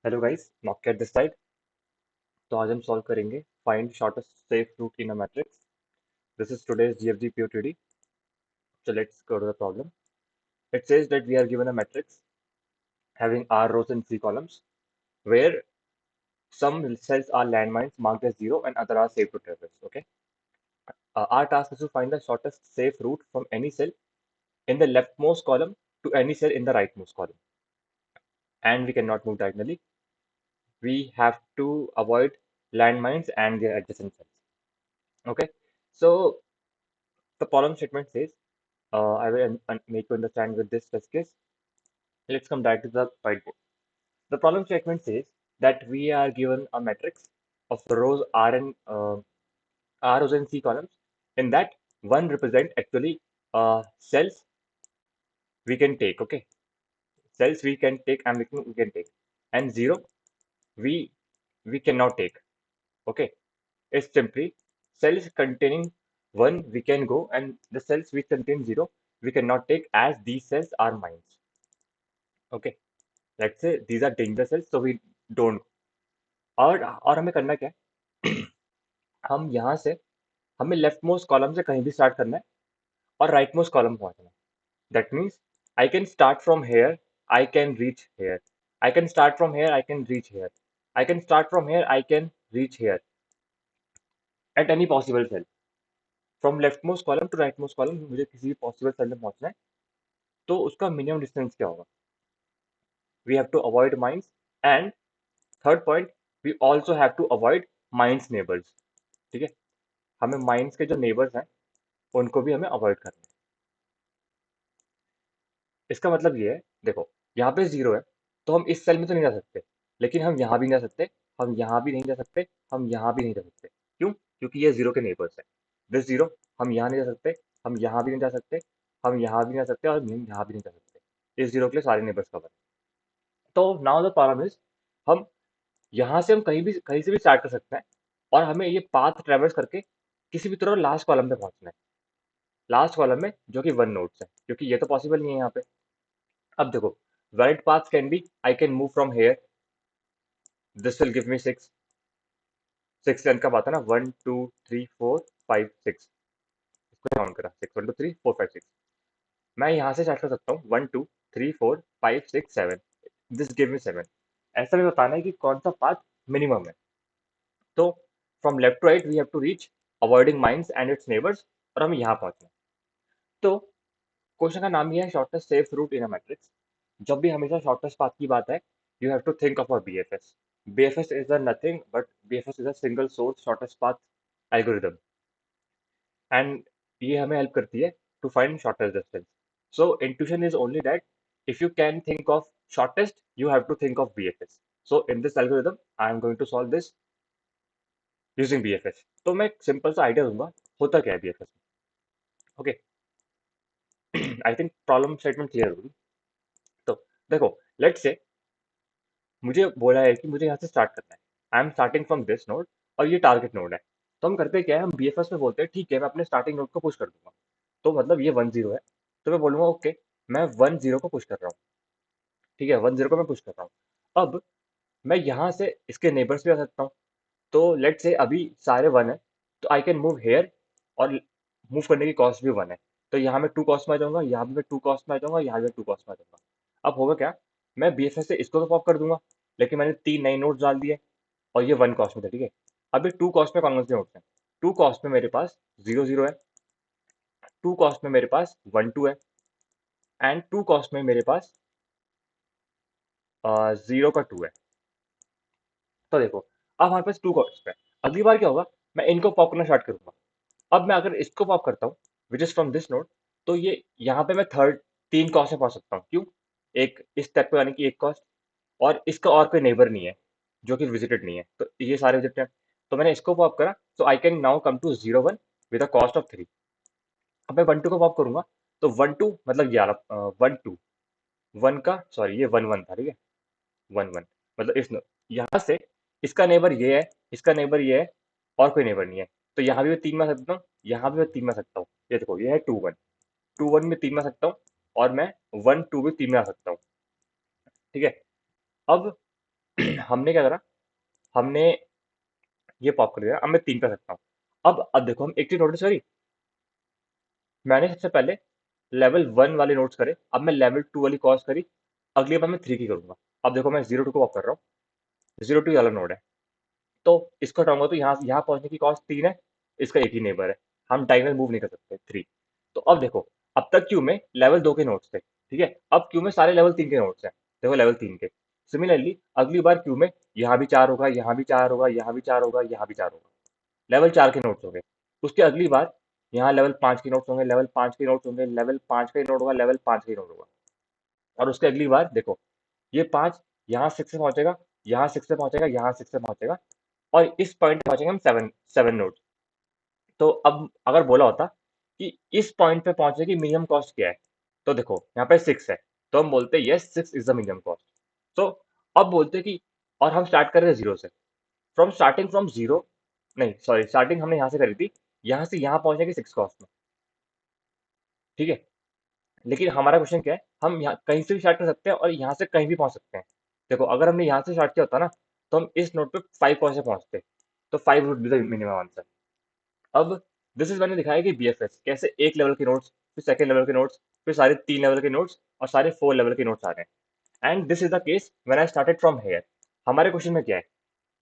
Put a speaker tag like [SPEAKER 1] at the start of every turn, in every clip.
[SPEAKER 1] Hello guys, नॉकएट this side. तो आज हम सॉल्व करेंगे find shortest safe route in a matrix. This is today's GFG POTD. So let's go to the problem. It says that we are given a matrix having r rows and c columns, where some cells are landmines marked as 0 and other are safe to traverse. Okay. Our task is to find the shortest safe route from any cell in the leftmost column to any cell in the rightmost column. And we cannot move diagonally. We have to avoid landmines and their adjacent cells. Okay. So the problem statement says, I will make you understand with this test case. Let's come back to the whiteboard. The problem statement says that we are given a matrix of rows R rows and C columns. In that, one represent actually cells we can take. Okay, cells we can take and we can take, and zero we we cannot take. Okay, it's simply cells containing one we can go, and the cells which contain zero we cannot take, as these cells are mines. Okay, let's say these are danger cells, so we don't. और हमें करना क्या है? हम यहाँ से हमें left most column से कहीं भी स्टार्ट करना है और राइट मोस्ट कॉलम पहुंचना है. That means I can start from here, I can reach here, I can start from here, I can reach here, I can start from here, I can reach here at any possible cell. From left most column to right most column मुझे किसी भी possible cell में पहुंचना है, तो उसका minimum distance क्या होगा? We have to avoid mines, and third point, we also have to avoid mines neighbours. ठीक है, हमें माइंस के जो नेबर्स हैं उनको भी हमें अवॉइड करना है. इसका मतलब ये है, देखो यहाँ पे जीरो है, तो हम इस सेल में तो नहीं जा सकते, लेकिन हम यहाँ भी नहीं जा सकते, हम यहाँ भी नहीं जा सकते, हम यहाँ भी नहीं जा सकते. क्यों? क्योंकि ये जीरो के नेबर्स है. दिस जीरो, हम यहाँ नहीं जा सकते, हम यहाँ भी नहीं जा सकते, हम यहाँ भी नहीं जा सकते, और हम यहाँ भी नहीं जा सकते. इस जीरो के लिए सारे नेबर्स कवर है. तो नाउ द प्रॉब्लम इज, हम यहाँ से हम कहीं से भी स्टार्ट कर सकते हैं, और हमें ये पाथ ट्रेवर्स करके किसी भी तरह लास्ट कॉलम पे पहुंचना है, लास्ट कॉलम में जो कि वन नोड्स है, क्योंकि ये तो पॉसिबल नहीं है यहाँ पे. अब देखो, valid paths can be, I can move from here, this will give me 6. 6 length का बात है ना, 1 2 3 4 5 6. इसको काउंट करा, 6 1 2 3 4 5 6. मैं यहाँ से स्टार्ट कर सकता हूँ, 1 2 3 4 5 6 7. This give me 7. ऐसा भी बताना है कि कौन सा पाथ मिनिमम है. तो from left to right we have to reach avoiding mines and its neighbours, और हमें यहाँ पहुंचना है. तो क्वेश्चन का नाम ही है shortest safe route in a matrix. जब भी हमेशा शॉर्टेस्ट पाथ की बात है, you have to think of a BFS. BFS is a nothing but BFS is a single source shortest path algorithm, and ये हमें हेल्प करती है to find shortest distance. So intuition is only that if you can think of shortest, you have to think of BFS. So in this algorithm, I am going to solve this using BFS. तो मैं simple सा idea दूंगा होता क्या है BFS में. Okay, I think problem statement clear होगी. तो देखो, लेट्स से मुझे बोला है कि मुझे यहाँ से स्टार्ट करना है. I am starting from this node, और ये टारगेट नोड है. तो हम करते क्या है, हम BFS में बोलते हैं ठीक है, मैं अपने स्टार्टिंग नोड को पुश कर दूंगा. तो मतलब ये 1 0 है, तो मैं बोलूंगा ओके, मैं 1 0 को पुश कर रहा हूँ. ठीक है, 1 0 को मैं पुश कर रहा हूँ. अब मैं यहाँ से इसके नेबर्स भी आ सकता हूँ. तो लेट से अभी सारे 1 है, तो आई कैन मूव हेयर, और मूव करने की कॉस्ट भी 1 है. तो यहाँ मैं 2 कॉस्ट में आ जाऊंगा, यहाँ भी मैं 2 कॉस्ट में आ जाऊंगा, यहाँ भी 2 कॉस्ट में आ जाऊंगा. अब होगा क्या, मैं BFS से इसको तो पॉप कर दूंगा, लेकिन मैंने 3 नए नोट्स डाल दिए, और ये 1 कॉस्ट में था. ठीक है, अब ये 2 कॉस्ट में कौन कौन से नोट्स हैं? 2 कॉस्ट में मेरे पास 0 0 है, 2 कॉस्ट में मेरे पास 1 2 है, एंड 2 कॉस्ट में मेरे पास 0 का 2 है. तो देखो, अब हमारे पास 2 कॉस्ट है. अगली बार क्या होगा, मैं इनको पॉप करना स्टार्ट करूंगा. अब मैं अगर इसको पॉप करता हूँ which is from this node, तो ये यहाँ पे मैं थर्ड 3 कॉस्ट में पहुंच सकता हूँ. क्यों? एक इस स्टेप पे आने की एक कॉस्ट, और इसका और कोई नेबर नहीं है जो कि विजिटेड नहीं है, तो ये सारे विजिटेड हैं. तो मैंने इसको पॉप करा, तो I can now come to 0 1 with a cost of 3. अब मैं 1 2 को पॉप करूंगा, तो 1 2 मतलब 1 2 1 का, सॉरी ये 1 1 था. ठीक है, 1 1 मतलब इस यहाँ से इसका नेबर ये है, इसका नेबर ये है, और कोई नेबर नहीं है. तो यहाँ भी मैं 3 में आ सकता हूँ, यहाँ भी मैं 3 में आ सकता हूँ. ये देखो, ये है 2 1, 2 1 में 3 में आ सकता हूँ, और मैं 1 2 भी 3 में आ सकता हूँ. ठीक है, अब हमने क्या करा, हमने ये पॉप कर दिया। अब मैं 3 पे सकता हूँ। अब देखो, हम एक चीज नोटिस करी, मैंने सबसे पहले लेवल 1 वाले नोट्स करे, अब मैं लेवल 2 वाली कॉस्ट करी, अगली बार मैं 3 की करूंगा। अब देखो, मैं 0 2 को पॉप कर रहा हूँ, 0 2 वाला नोड है, तो इसको हटाऊंगा तो यहाँ पहुंचने की कॉस्ट 3 है, इसका एक ही नेबर है, हम डायगोनल मूव नहीं कर सकते 3। तो अब देखो, अब तक क्यू में लेवल 2 के नोट्स थे, ठीक है, अब क्यू में सारे लेवल 3 के नोट्स हैं, देखो लेवल 3 के। सिमिलरली अगली बार क्यू में यहाँ भी 4 होगा, यहाँ भी 4 होगा, यहाँ भी 4 होगा, यहाँ भी 4 होगा, लेवल 4 के नोट्स हो गए। उसके अगली बार यहाँ लेवल 5 के नोट्स होंगे, लेवल 5 के नोट्स होंगे, लेवल 5 का ही नोट होगा, लेवल 5 का ही नोट होगा। और उसके अगली बार देखो, ये 5 यहाँ 6 पे पहुंचेगा, यहाँ 6 पे पहुंचेगा, यहाँ 6 पे पहुंचेगा, और इस पॉइंट पे पहुंचेंगे हम 7 7 नोट। तो अब अगर बोला होता कि इस पॉइंट पे पहुंचने की मिनिमम कॉस्ट क्या है, तो देखो यहाँ पे 6 है, तो हम बोलते हैं yes 6 is the minimum cost. तो अब बोलते हैं कि, और हम स्टार्ट कर रहे हैं जीरो से, फ्रॉम स्टार्टिंग फ्रॉम जीरो, नहीं सॉरी, स्टार्टिंग हमने यहाँ से करी थी, यहाँ से यहाँ पहुंचने की 6 कॉस्ट में, ठीक है। लेकिन हमारा क्वेश्चन क्या है, हम यहाँ कहीं से भी स्टार्ट कर सकते हैं और यहाँ से कहीं भी पहुंच सकते हैं। देखो, अगर हमने यहाँ से स्टार्ट किया होता ना, तो हम इस नोट पे 5 कैसे पहुंचते, तो 5 would be the minimum answer. अब दिस इज मैंने दिखाया कि बीएफएस कैसे एक लेवल के नोट्स, फिर सेकंड लेवल के नोट्स, फिर सारे 3 लेवल के नोट्स और सारे 4 लेवल के नोट्स आ रहे हैं। And this is the case when I started from here. हमारे क्वेश्चन में क्या है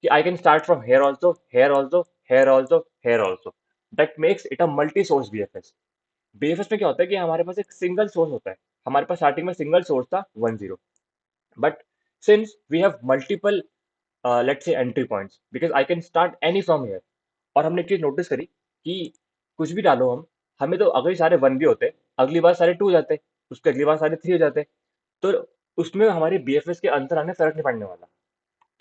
[SPEAKER 1] कि I can start from here also, here also, here also, here also, that makes it a multi source BFS. BFS में क्या होता है कि हमारे पास एक सिंगल सोर्स होता है, हमारे पास स्टार्टिंग में सिंगल सोर्स था 1 0, but since we have multiple let's say entry points, because I can start any from here. और हमने एक चीज नोटिस करी कि कुछ भी डालो हम, हमें तो अगर सारे 1 भी होते, अगली बार सारे 2 हो जाते, उसके अगली बार सारे 3 हो जाते, तो उसमें हमारे बीएफएस के अंतर आने फर्क नहीं पड़ने वाला।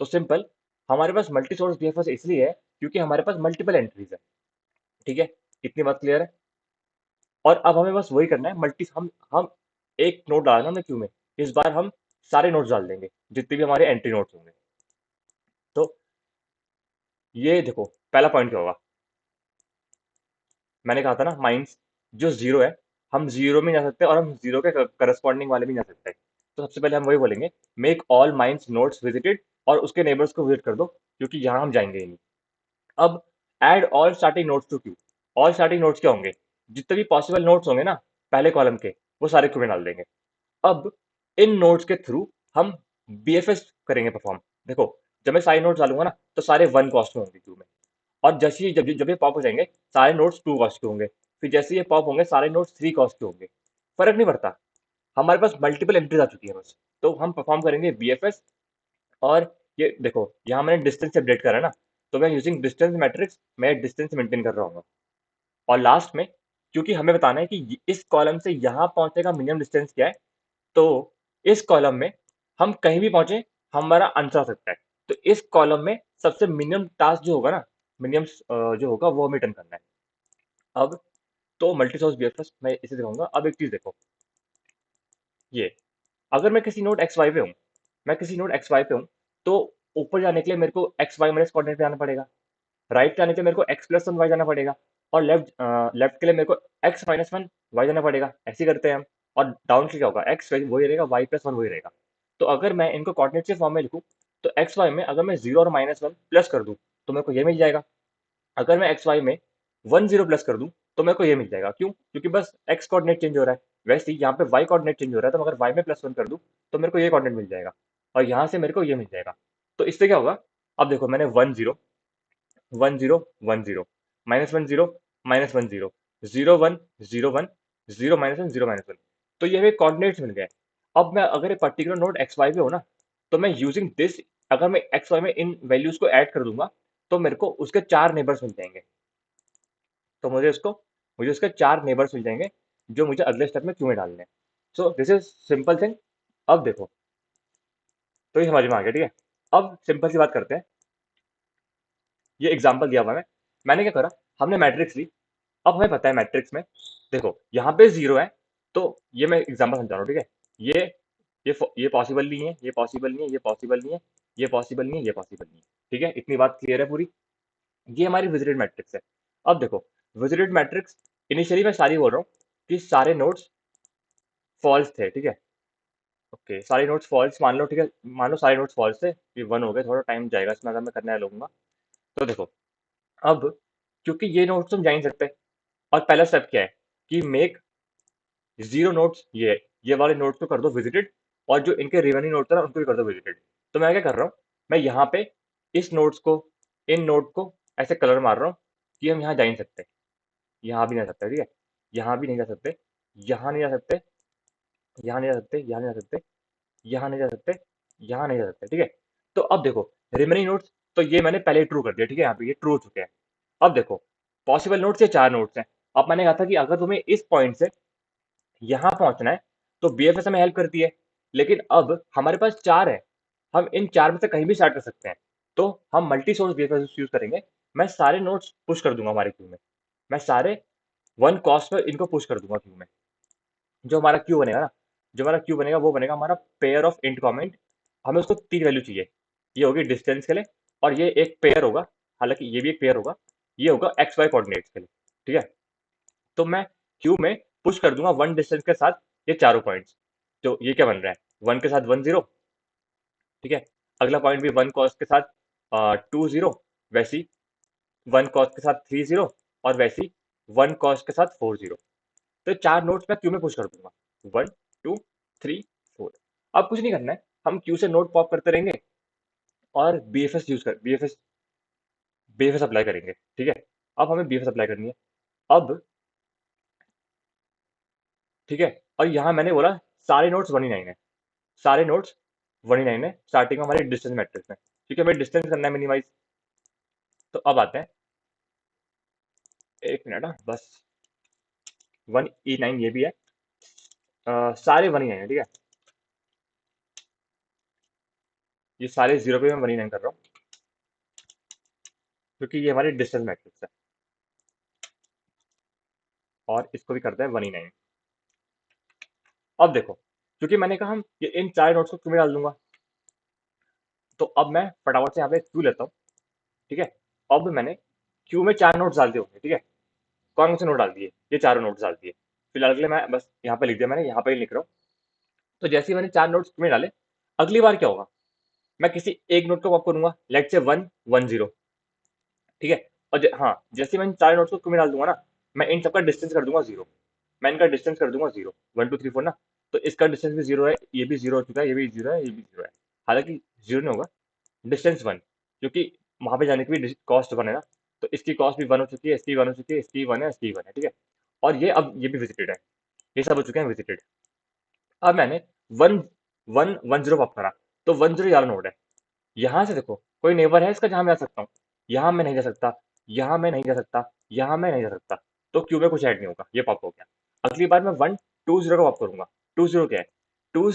[SPEAKER 1] तो सिंपल, हमारे पास मल्टी सोर्स बीएफएस इसलिए है क्योंकि हमारे पास मल्टीपल एंट्रीज है, ठीक है। इतनी बात क्लियर है। और अब हमें बस वही करना है, मल्टी हम एक नोट डालना हमने क्यू में, इस बार हम सारे नोट्स डाल देंगे जितने भी हमारे एंट्री नोट्स होंगे। तो ये देखो, पहला पॉइंट क्या होगा, मैंने कहा था ना, माइंस जो जीरो है, हम जीरो में जा सकते हैं और हम जीरो के करस्पॉन्डिंग वाले भी जा सकते हैं। तो सबसे पहले हम वही बोलेंगे, make all mines notes visited, और उसके नेबर्स को विजिट कर दो क्योंकि यहाँ हम जाएंगे ही नहीं। अब add all starting nodes to queue. All starting nodes क्या होंगे, जितने भी पॉसिबल नोट्स होंगे ना पहले कॉलम के, वो सारे क्यू में डाल देंगे। अब इन नोट्स के थ्रू हम बीएफएस करेंगे परफॉर्म। देखो, जब मैं सारे नोट्स डालूंगा ना, तो सारे 1 कॉस्ट में होंगे क्यू में, और जैसे ही जब जब ये पॉप हो जाएंगे, सारे नोट्स 2 कॉस्ट के होंगे, फिर जैसे ये पॉप होंगे सारे नोट्स 3 कॉस्ट के होंगे। फर्क नहीं पड़ता, हमारे पास मल्टीपल एंट्रीज आ चुकी है बस। तो हम परफॉर्म करेंगे बीएफएस। और ये देखो, यहाँ मैंने डिस्टेंस अपडेट करा है ना, तो मैं यूजिंग डिस्टेंस मैट्रिक्स, मैं डिस्टेंस मेंटेन कर रहा हूँ। और लास्ट में, क्योंकि हमें बताना है कि इस कॉलम से यहाँ पहुंचने का मिनिमम डिस्टेंस क्या है, तो इस कॉलम में हम कहीं भी पहुंचे, हमारा आंसर आ सकता है। तो इस कॉलम में सबसे मिनिमम टास्क जो होगा ना, मिनिमम जो होगा वो हमें रिटर्न करना है। अब तो मल्टी सोर्स बीएफएस मैं इसे दिखाऊंगा। अब एक चीज देखो, ये अगर मैं किसी नोड एक्स वाई पे हूँ, मैं किसी नोड एक्स वाई पे हूँ, तो ऊपर जाने के लिए मेरे को एक्स वाई माइनस कोऑर्डिनेट पे आना पड़ेगा, राइट जाने के लिए मेरे को एक्स प्लस वन वाई जाना पड़ेगा, और लेफ्ट के लिए मेरे को एक्स माइनस वन वाई जाना पड़ेगा। ऐसे ही करते हैं हम। और डाउन के क्या होगा, एक्स वही रहेगा, वाई प्लस वन वही रहेगा। तो अगर मैं इनको कोऑर्डिनेट के फॉर्म में लिखूँ, तो एक्स वाई में अगर मैं जीरो और माइनस वन प्लस कर दूँ, तो मेरे को ये मिल जाएगा। अगर मैं एक्स वाई में 10 प्लस कर दूं, तो मेरे को ये मिल जाएगा। क्यों? क्योंकि बस एक्स कोऑर्डिनेट चेंज हो रहा है। वैसे ही यहाँ पे वाई कोऑर्डिनेट चेंज हो रहा है, तो अगर वाई में +1 कर दूं, तो मेरे को ये कोऑर्डिनेट मिल जाएगा, और यहाँ से मेरे को ये मिल जाएगा। तो इससे क्या होगा, अब देखो, मैंने 10 10 10 -10 -10 0 1 0 1 0 -1 0 -1, तो ये हमें कोऑर्डिनेट्स मिल गए। अब मैं अगर एक पर्टिकुलर नोड एक्स वाई पे हो ना, तो मैं यूजिंग दिस, अगर मैं एक्स वाई में इन वैल्यूज को ऐड कर दूंगा, तो मेरे को उसके 4 नेबर्स मिल जाएंगे। तो मुझे उसके 4 नेबर्स मिल जाएंगे, जो मुझे अगले स्टेप में क्यू में डालने हैं। So this is simple thing. अब देखो, तो ये समझ में आ गया, ठीक है। अब सिंपल सी बात करते हैं, ये एग्जांपल दिया हुआ है, मैंने क्या करा, हमने मैट्रिक्स ली। अब हमें पता है मैट्रिक्स में, देखो यहाँ पे जीरो है, तो ये मैं एग्जांपल समझा रहा हूँ, ठीक है। ये पॉसिबल नहीं है, ये पॉसिबल नहीं है, ये पॉसिबल नहीं है, ये पॉसिबल नहीं है, ये पॉसिबल नहीं है, ठीक है। इतनी बात क्लियर है पूरी। ये हमारी विजिटेड मैट्रिक्स है। अब देखो, विजिटेड मैट्रिक्स, इनिशियली मैं सारी बोल रहा हूँ कि सारे नोड्स फॉल्स थे, ठीक है। ओके, सारे नोट्स फॉल्स मान लो, ठीक है, मान लो सारे नोट्स फॉल्स थे, ये 1 हो गए, थोड़ा टाइम जाएगा इसमें अगर मैं करने लगूंगा। तो देखो, अब क्योंकि ये नोट्स हम जा नहीं सकते, और पहला स्टेप क्या है कि मेक जीरो नोट्स, ये वाले नोट्स को कर दो विजिटेड, और जो इनके रिमेनिंग नोट्स है ना उनको भी कर दो विजिटेड। तो मैं क्या कर रहा हूँ, मैं यहाँ पे इस नोट्स को, इन नोट को ऐसे कलर मार रहा हूँ कि हम यहाँ जा नहीं सकते, यहाँ भी नहीं जा सकते, ठीक है, यहाँ भी नहीं जा सकते, यहाँ नहीं जा सकते, यहाँ नहीं जा सकते, यहाँ नहीं जा सकते, यहाँ नहीं जा सकते, यहाँ नहीं जा सकते, ठीक है। तो अब देखो, रिमेनिंग नोट्स, तो ये मैंने पहले ट्रू कर दिया, ठीक है, यहाँ पे ये ट्रू हो चुके हैं। अब देखो, पॉसिबल नोट्स ये 4 नोट्स हैं। अब मैंने कहा था कि अगर तुम्हें इस पॉइंट से यहाँ पहुंचना है तो बीएफएस हमें हेल्प करती है, लेकिन अब हमारे पास 4 है, हम इन 4 में से कहीं भी स्टार्ट कर सकते हैं। तो हम मल्टी सोर्स बीएफएस यूज करेंगे। मैं सारे नोट्स पुश कर दूंगा हमारे क्यू में, मैं सारे वन कॉस्ट पर इनको पुश कर दूंगा क्यू में। जो हमारा क्यू बनेगा ना, जो हमारा क्यू बनेगा वो बनेगा हमारा पेयर ऑफ इंट कॉमेंट। हमें उसको 3 वैल्यू चाहिए, ये होगी डिस्टेंस के लिए, और ये एक पेयर होगा, हालांकि ये भी एक पेयर होगा, ये होगा एक्स वाई कोऑर्डिनेट्स के लिए, ठीक है। तो मैं क्यू में पुश कर दूंगा वन डिस्टेंस के साथ ये चारों पॉइंट्स। तो ये क्या बन रहा है, वन के साथ 1 0, ठीक है। अगला पॉइंट भी वन कॉस्ट के साथ 2 0, वैसी वन कॉस्ट के साथ 3 0, और वैसी वन कॉस्ट के साथ 4 0। तो 4 नोट्स मैं क्यू में पुश कर दूंगा, 1 2 3 4। अब कुछ नहीं करना है, हम क्यू से नोट पॉप करते रहेंगे और बीएफएस अप्लाई करेंगे, ठीक है। अब हमें बीएफएस अप्लाई करनी है, अब ठीक है। और यहाँ मैंने बोला सारे नोट्स 1 ही 9 है, सारे नोट्स 1 ही 9 है स्टार्टिंग में हमारी डिस्टेंस मैट्रिक्स में, क्योंकि हमें डिस्टेंस करना है मिनिमाइज। तो अब आते हैं, एक मिनट, बस 1 E 9 ये भी है, सारे 1 ही 9 है, ठीक है। ये सारे जीरो पे मैं 1 ही 9 कर रहा हूँ, क्योंकि ये हमारी डिस्टेंस मैट्रिक्स है, और इसको भी करते हैं 1 ही 9। अब देखो, क्योंकि मैंने कहा हम ये इन 4 नोट्स को क्यों में डाल दूंगा, तो अब मैं फटाफट से यहाँ पे क्यू लेता हूँ, ठीक है। अब मैंने क्यू में 4 नोट्स डाल दिए होंगे, ठीक है। कौन कौन से नोट डाल दिए, ये चारों नोट्स डाल दिए। फिलहाल के लिए मैं बस यहाँ पे लिख दिया, मैंने यहाँ पे ही लिख रहा हूँ। तो जैसे ही मैंने 4 नोट्स क्यू में डाले, अगली बार क्या होगा, मैं किसी एक नोट को पॉप करूंगा, लेट से 1 1 0, ठीक है। और हाँ, जैसे मैं इन 4 नोट्स को क्यू में डाल दूंगा ना, मैं इन सबका डिस्टेंस कर दूंगा 0, मैं इनका डिस्टेंस कर दूंगा 0, 1 2 3 4 ना। तो इसका डिस्टेंस भी 0 है, ये भी 0 हो चुका है, ये भी 0 है, ये भी 0 है। हालांकि 0 नहीं होगा, डिस्टेंस 1, क्योंकि वहां पे जाने की भी कॉस्ट 1 है ना। तो इसकी कॉस्ट भी 1 हो चुकी है, इसकी 1 हो चुकी है, इसकी 1 है, इसकी 1 है, ठीक है। और ये अब ये भी विजिटेड है, ये सब हो चुके हैं विजिटेड। अब मैंने 1 1 1 0 पॉप करा, तो 1 0 यार नोड है। यहाँ से देखो, कोई नेबर है इसका जहां मैं जा सकता हूँ, यहाँ मैं नहीं जा सकता, यहाँ मैं नहीं जा सकता, यहाँ मैं नहीं जा सकता। तो क्यू में कुछ ऐड नहीं होगा, ये पॉप हो गया। अगली बार मैं 1 2 0 का पॉप करूंगा, 2 0 क्या है, 2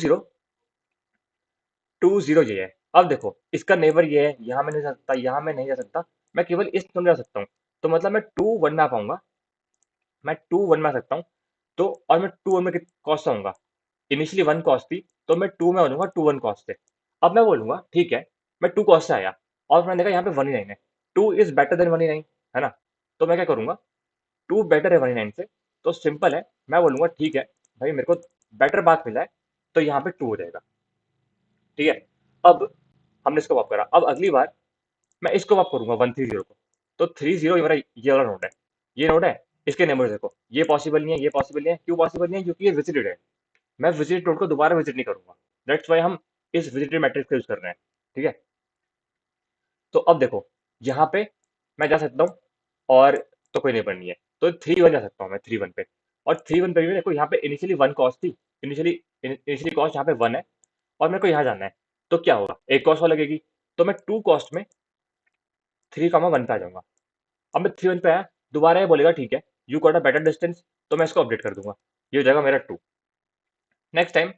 [SPEAKER 1] 0 ये है। अब देखो, इसका नेबर ये है, यहाँ मैं नहीं जा सकता, यहाँ मैं नहीं जा सकता, मैं केवल इस नोड में जा सकता हूँ। तो मतलब मैं 2 1 में आ पाऊंगा, मैं 2 1 में आ सकता हूँ। तो और मैं 2 1 में कॉस्ट से आऊंगा, इनिशियली 1 कॉस्ट थी, तो मैं 2 में आ जाऊंगा 2 1 कॉस्ट से। अब मैं बोलूंगा ठीक है, मैं 2 कॉस्ट से आया, और मैंने देखा यहाँ पे 1 ही 9 है, 2 इज बेटर देन 1 ही 9, है ना। तो मैं क्या करूंगा, 2 बेटर है 1 ही 9 से, तो सिंपल है, मैं बोलूंगा ठीक है भाई, मेरे को बेटर बात मिला है, तो यहाँ पे 2 हो जाएगा, ठीक है। अब हमने इसको वाप करा, अब अगली बार मैं इसको वाप करूंगा 1 3 0 को। तो 3 0 ये मेरा ये वाला नोड है, ये नोड है। इसके नेबर्स देखो, ये पॉसिबल नहीं है, ये पॉसिबल नहीं है, क्यों पॉसिबल नहीं है, क्योंकि ये विजिटेड है। मैं विजिट नोड को दोबारा विजिट नहीं करूंगा, दैट्स वाई हम इस विजिटेड मैट्रिक्स का यूज कर रहे हैं, ठीक है। तो अब देखो, यहाँ पे मैं जा सकता हूँ, और तो कोई नेबर नहीं है, तो 3 1 जा सकता हूँ मैं 3 1 पे। और 3 1 पे भी देखो, यहाँ पे इनिशियली 1 कॉस्ट थी, इनिशियली कॉस्ट यहाँ पे 1 है, और मेरे को यहाँ जाना है। तो क्या होगा, एक कॉस्ट और लगेगी, तो मैं 2 कॉस्ट में 3 1 पे आ जाऊंगा। अब मैं 3 1 पे आया, दोबारा ये बोलेगा ठीक है, you got a better distance, तो मैं इसको अपडेट कर दूंगा, ये हो जाएगा मेरा 2। नेक्स्ट टाइम,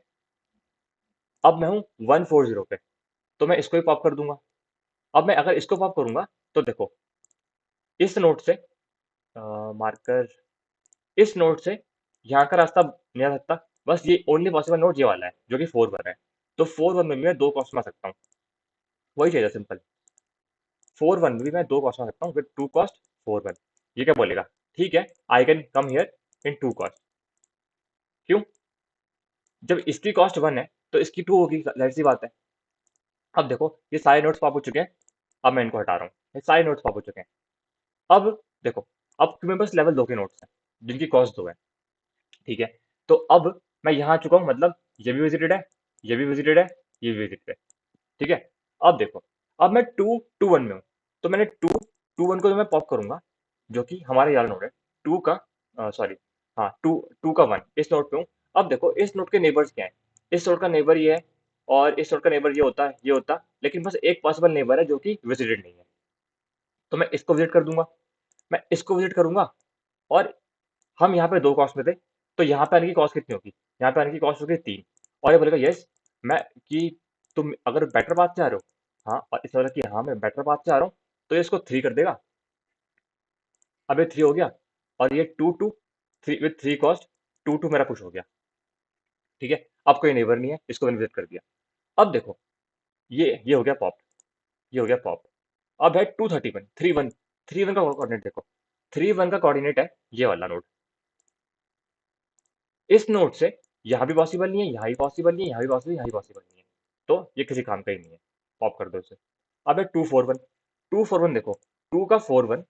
[SPEAKER 1] अब मैं हूँ 1 4 0 पे, तो मैं इसको ही पॉप कर दूंगा। अब मैं अगर इसको पॉप करूंगा, तो देखो, इस नोट से मार्कर, इस नोट से यहाँ का रास्ता नहीं आ सकता, बस ये ओनली पॉसिबल नोट ये वाला है जो कि 4 1 है। तो 4 1 में भी मैं 2 कॉस्ट में आ सकता हूँ, वही चाहिए सिंपल। 4 1 में भी मैं 2 कॉस्ट में आ सकता हूँ विद 2 कॉस्ट 4 1। ये क्या बोलेगा, ठीक है, I can come here in 2 cost. क्यों, जब इसकी कॉस्ट 1 है, तो इसकी 2 होगी, जाहिर सी बात है। अब देखो ये सारे नोट्स पॉप हो चुके हैं। अब मैं इनको हटा रहा हूँ, ये सारे नोट्स पॉप हो चुके हैं। अब देखो, अब मेरे पास लेवल 2 के नोट्स हैं जिनकी कॉस्ट 2 है। ठीक है, तो अब मैं यहाँ आ चुका हूँ, मतलब ये भी विजिटेड है, ये भी विजिटेड है, ये भी विजिटेड है। ठीक है, अब देखो, अब मैं 2 2 1 में हूँ। तो मैंने 2 2 1 को तो मैं पॉप करूंगा, जो कि हमारा यार नोड है। टू का सॉरी, हाँ, टू टू का 1 इस नोड पे हूँ। अब देखो इस नोड के नेबर्स क्या है, इस नोड का नेबर ये है, और इस नोड का नेबर ये होता है, ये होता, लेकिन बस एक पॉसिबल नेबर है जो कि विजिटेड नहीं है। तो मैं इसको विजिट कर दूंगा, मैं इसको विजिट करूंगा, और हम यहाँ पे 2 कॉस्ट में थे, तो यहाँ पे आने की कॉस्ट कितनी होगी? यहाँ पे आने की कॉस्ट होगी 3, और ये बोलेगा यस, मैं कि तुम अगर बेटर पाथ से आ रहे हो, हाँ, और इस वाला कि हाँ मैं बेटर पाथ से आ रहा हूँ, तो ये इसको 3 कर देगा। अब ये 3 हो गया, और ये 2 2 3 विथ 3 कॉस्ट, 2 2 मेरा पुश हो गया। ठीक है, अब कोई नेबर नहीं है, इसको मैंने विजिट कर दिया। अब देखो, ये हो गया पॉप, ये हो गया पॉप। अब है 231 3 1, 3 1 का कोऑर्डिनेट देखो, 3 1 का कोऑर्डिनेट है ये वाला नोड। इस नोड से यहाँ भी पॉसिबल नहीं है, यहाँ भी पॉसिबल नहीं है, यहाँ भी पॉसिबल, यहाँ भी पॉसिबल नहीं है, तो ये किसी काम का ही नहीं है, पॉप कर दो इसे। अब है 2 4 1, 2 4 1 देखो, 2 का 4 1,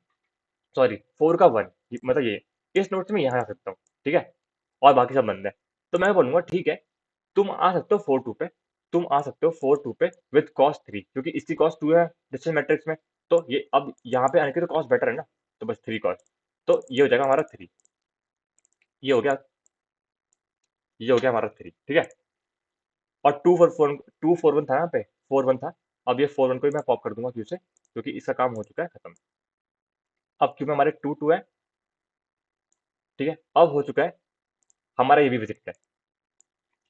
[SPEAKER 1] सॉरी 4 का 1, मतलब ये, इस नोड से मैं यहाँ आ सकता हूँ। ठीक है, और बाकी सब बंद है। तो मैं बोलूंगा ठीक है, तुम आ सकते हो 4 2 पे, तुम आ सकते हो 4 2 पे विद कॉस्ट 3, क्योंकि इसकी कॉस्ट 2 है डिस्टेंस मैट्रिक्स में। तो ये अब यहाँ पे आने की तो कॉस्ट बेटर है ना, तो बस 3 कॉस्ट, तो ये हो जाएगा हमारा 3। ये हो गया, ये हो गया हमारा 3। ठीक है, और 2 4 1 था, यहाँ पे 4 1 था। अब ये 4 1 को ही मैं पॉप कर दूंगा क्यू से, क्योंकि इसका काम हो चुका है खत्म। अब क्यू में हमारे 2 2 है। ठीक है, अब हो चुका है हमारा ये भी विजिट है।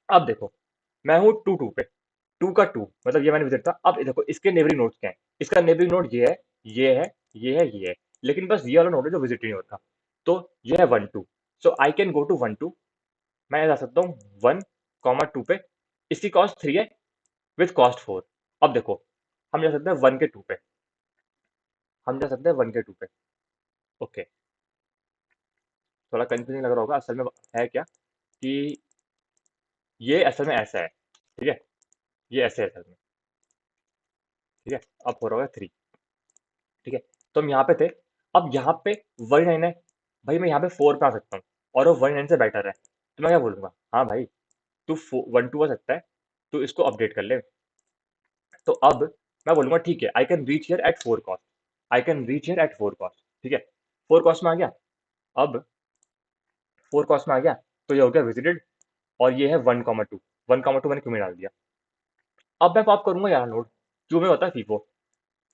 [SPEAKER 1] अब देखो, मैं हूँ 2 2 पे, 2 का 2 मतलब ये मैंने विजिट था। अब देखो इसके नेबरिंग नोड्स क्या है, इसका नेबरिंग नोड ये है, ये है, ये है, ये है, लेकिन बस ये वाला नोड है जो विजिट नहीं होता। तो ये है 1 2, सो आई कैन गो टू 1 2। मैं जा सकता हूँ 1 2 पे, इसकी कॉस्ट 3 है विथ कॉस्ट 4। अब देखो, हम जा सकते हैं 1 के 2 पे, हम जा सकते हैं 1 के 2 पे। ओके, थोड़ा कंफ्यूजिंग लग रहा होगा, असल में है क्या कि ये असल में ऐसा है। ठीक है, ये ऐसे है असल में। ठीक है, अब हो रहा है 3। ठीक है, तो हम यहाँ पे थे, अब यहाँ पे 1 9 है, भाई मैं यहाँ पे 4 पे आ सकता हूँ, और वो 1 9 से बेटर है, तो मैं क्या बोलूंगा, हाँ भाई तू 1 2 आ सकता है, तू इसको अपडेट कर ले। तो अब मैं बोलूंगा ठीक है, आई can reach here eight 4 cost, I can reach here eight 4 cost. ठीक है, 4 कॉस्ट में आ गया। अब 4 कॉस्ट में आ गया, तो ये हो गया विजिटेड, और ये है 1 2, 1 2 मैंने क्यों में डाल दिया। अब मैं पॉप करूंगा यार नोड, क्यों में होता है फीफो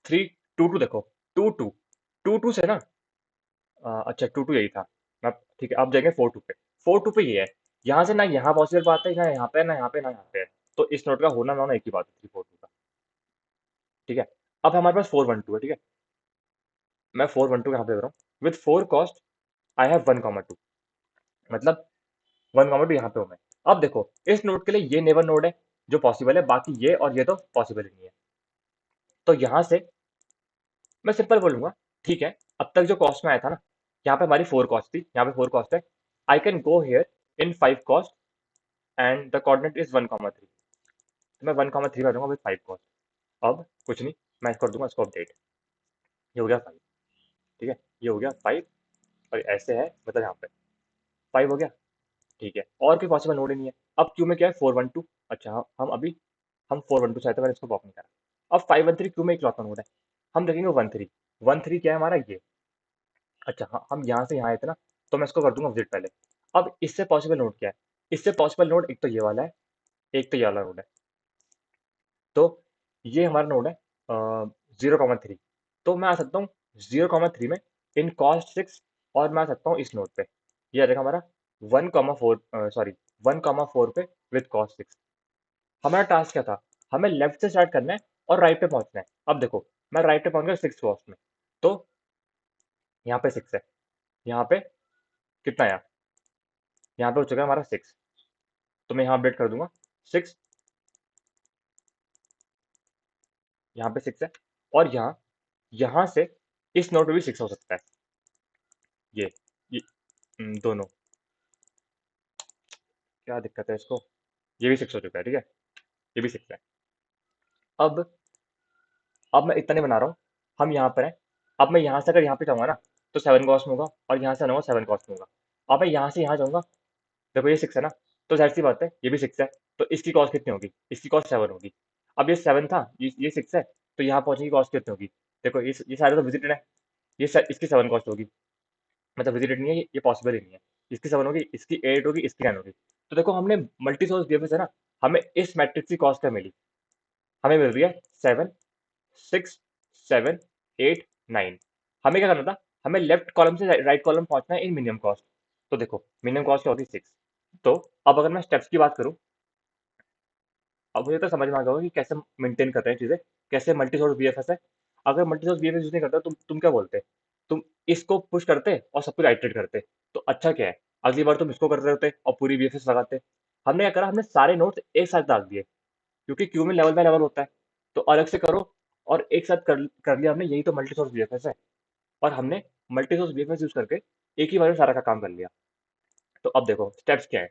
[SPEAKER 1] 3 2 2 देखो, 2 2 2 2 से ना, अच्छा 2 2 यही था। मैं, ठीक है, अब जाएंगे 4 2 पे, 4 2 पे ये है, यहाँ से ना यहाँ पॉसिबल बात है, ना यहाँ पे, ना यहाँ पे, ना यहाँ पे है। तो इस नोट का होना ना होना एक ही बात है 3 4 2 का। ठीक है, अब हमारे पास 4 1 2 है। ठीक है, मैं 4 1 2 यहाँ पे दे रहा हूँ विथ 4 कॉस्ट, आई हैव 1 2, मतलब 1 2 यहाँ पे हूँ मैं। अब देखो इस नोड के लिए ये नेबर नोड है जो पॉसिबल है, बाकी ये और ये तो पॉसिबल ही नहीं है। तो यहाँ से मैं सिंपल बोलूंगा, ठीक है, अब तक जो कॉस्ट में आया था ना, यहाँ पे हमारी 4 कॉस्ट थी, यहाँ पे 4 कॉस्ट है, I can go here in 5 cost, and the coordinate is 1 3। तो मैं 1 3 कर दूंगा विद 5 कॉस्ट। अब कुछ नहीं, मैं कर दूंगा इसको अपडेट, ये हो गया 5। ठीक है, ये हो गया 5, और ऐसे है, मतलब यहाँ पे 5 हो गया। ठीक है, और कोई पॉसिबल नोड ही नहीं है। अब क्यू में क्या है 4 1 2, अच्छा हम अभी, हम 4 1 2 से आए थे, मैंने इसको पॉप नहीं करा। अब 5 1 3 क्यू में एक लॉक नोड है, हम देखेंगे 1 3 क्या है हमारा ये। अच्छा हाँ, हम यहाँ से यहाँ आए थे ना, तो मैं इसको कर दूंगा विजिट पहले। अब इससे पॉसिबल नोड क्या है, इससे पॉसिबल नोड एक तो ये वाला है, एक तो ये वाला नोड है। तो ये हमारा नोड है 0 3, तो मैं आ सकता हूँ 0 3 में इन कॉस्ट 6, और मैं आ सकता हूँ इस नोड पे, ये आ जाएगा हमारा 1 4, सॉरी 1 4 पे विद कॉस्ट 6। हमारा टास्क क्या था, हमें लेफ्ट से स्टार्ट करना है और राइट पे पहुंचना है। अब देखो मैं राइट पे पहुंच गया 6 कॉस्ट में, तो यहाँ पे 6 है, यहाँ पे कितना आया, यहाँ पे हो चुका है हमारा 6, तो मैं यहाँ अपडेट कर दूंगा 6, यहाँ पे 6 है, और यहाँ, यहाँ से इस नोड पे भी 6 हो सकता है, ये ये दोनों, क्या दिक्कत है इसको, ये भी 6 हो चुका है। ठीक है, ये भी 6 है। अब अब मैं इतना नहीं बना रहा हूँ, हम यहाँ पर हैं। अब मैं यहाँ से अगर यहाँ पे जाऊँगा ना, तो 7 कॉस्ट में होगा, और यहाँ से आऊँगा 7 कॉस्ट में होगा। अब मैं यहाँ से यहाँ जाऊँगा, देखो ये 6 है ना, तो ज़ाहिर सी बात है ये भी 6 है, तो इसकी कॉस्ट कितनी होगी? इसकी कॉस्ट 7 होगी। अब ये 7 था, ये 6 है, तो यहाँ पहुँचने की कॉस्ट कितनी होगी? देखो ये सारे तो विजिटेड है, इसकी 7 कॉस्ट होगी, मतलब विजिटेड नहीं है, ये पॉसिबल ही नहीं है। इसकी 7 होगी, इसकी 8 होगी, इसकी 9 होगी। तो देखो हमने मल्टी सोर्स बीएफएस है ना, हमें इस मैट्रिक्स की कॉस्ट क्या मिली? हमें मिल रही है 7, 6, 7, 8, 9। हमें क्या करना था? हमें लेफ्ट कॉलम से राइट कॉलम पहुंचना है इन मिनिमम कॉस्ट। तो देखो मिनिमम कॉस्ट क्या होगी? 6। तो अब अगर मैं स्टेप्स की बात करूं, अब मुझे तो समझ में आ गया होगा कि कैसे मेंटेन कर रहे हैं चीजें, कैसे मल्टी सोर्स बीएफएस है। अगर मल्टी सोर्स बीएफएस यूज नहीं करता, तुम क्या बोलते? तुम इसको पुश करते और सब कुछ आइटरेट करते, तो अच्छा क्या है, अगली बार तुम इसको कर रहे होते और पूरी बीएफएस लगाते। हमने क्या करा, हमने सारे नोट्स एक साथ डाल दिए, क्योंकि क्यू में लेवल बाय लेवल होता है, तो अलग से करो और एक साथ कर लिया हमने। यही तो मल्टी सोर्स बीएफएस है। और हमने मल्टी सोर्स बीएफएस यूज करके एक ही बार में सारा का काम कर लिया। तो अब देखो स्टेप्स क्या है,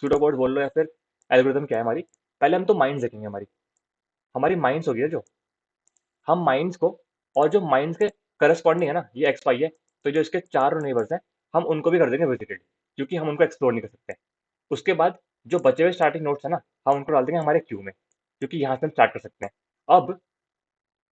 [SPEAKER 1] सूडो कोड बोल लो या फिर एल्गोरिथम क्या है हमारी। पहले हम तो माइंड्स देखेंगे, हमारी हमारी माइंड्स होगी ना, जो हम माइंड्स को, और जो माइंड्स के करस्पॉन्डिंग है ना, ये एक्स वाई है, तो जो इसके चार नेबर्स हैं, हम उनको भी कर देंगे विजिटेड, क्योंकि हम उनको एक्सप्लोर नहीं कर सकते। उसके बाद जो बचे हुए स्टार्टिंग नोट्स है ना, हम उनको डाल देंगे हमारे क्यू में, क्योंकि यहाँ से हम स्टार्ट कर सकते हैं। अब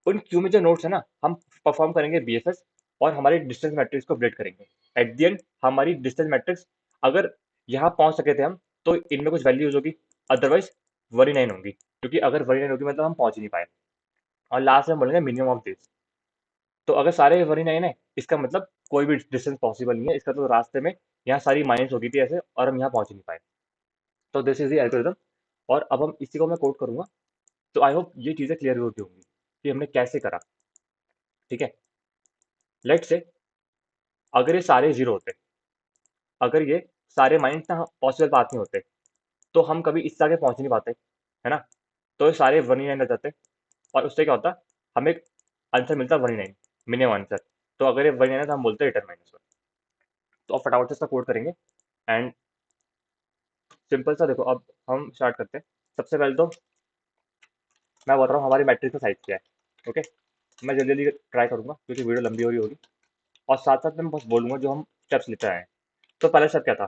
[SPEAKER 1] उन क्यू में जो नोट्स है ना, हम परफॉर्म करेंगे बीएफएस, और हमारी डिस्टेंस मैट्रिक्स को अपडेट करेंगे। एट द एंड हमारी डिस्टेंस मैट्रिक्स, अगर यहाँ पहुंच सके थे हम, तो इनमें कुछ वैल्यूज होगी, अदरवाइज 1 होगी, क्योंकि अगर 1 होगी मतलब हम पहुंच ही नहीं पाए। और लास्ट में बोलेंगे मिनिमम ऑफ दिस। तो अगर सारे 1 है, इसका मतलब कोई भी डिस्टेंस पॉसिबल नहीं है, इसका तो रास्ते में यहाँ सारी माइनस होगी थी ऐसे, और हम यहाँ पहुंच ही नहीं पाए। तो दिस इज द एल्गोरिथम। और अब हम इसी को मैं कोड करूंगा। तो आई होप ये चीजें क्लियर होती होंगी कि हमने कैसे करा। ठीक है, लेट से अगर ये सारे जीरो होते, अगर ये सारे माइंस ना पॉसिबल बात नहीं होते, तो हम कभी इससे आगे पहुंच नहीं पाते, है ना। तो ये सारे 1 रह जाते, और उससे क्या होता, हमें एक आंसर मिलता 1, मिनिमम आंसर। तो अगर ये 1 है तो हम बोलते हैं रिटर्न -1। तो अब फटाफट से इसका कोड करेंगे। एंड सिंपल सा देखो, अब हम स्टार्ट करते हैं। सबसे पहले तो मैं बता रहा हूँ हमारी मैट्रिक्स का साइज क्या है। ओके, मैं जल्दी जल्दी ट्राई करूंगा क्योंकि वीडियो लंबी हो रही होगी, और साथ साथ मैं बस बोलूंगा जो हम स्टेप्स लेते आए हैं। तो पहला स्टेप क्या था?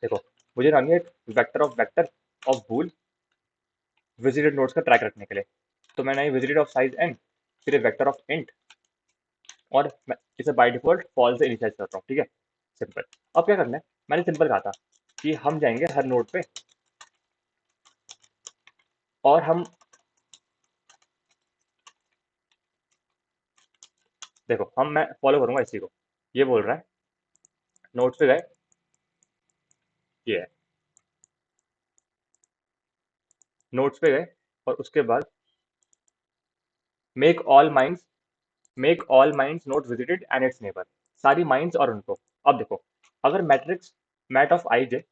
[SPEAKER 1] देखो, मुझे बनानी है एक vector of bool visited nodes का ट्रैक रखने के लिए। तो मैंने विजिटेड ऑफ साइज n, फिर वेक्टर ऑफ इंट, और मैं इसे बाय डिफॉल्ट फॉल्स से इनिशियलाइज करता हूँ। ठीक है, सिंपल। अब क्या करना है, मैंने सिंपल कहा था कि हम जाएंगे हर नोड पे, और हम देखो, मैं फॉलो करूंगा इसी को। ये बोल रहा है नोड्स पे गए, ये है नोड्स पे गए, और उसके बाद make all mines make all mines not visited and its neighbour, सारी माइंस और उनको। अब देखो, अगर matrix mat of i j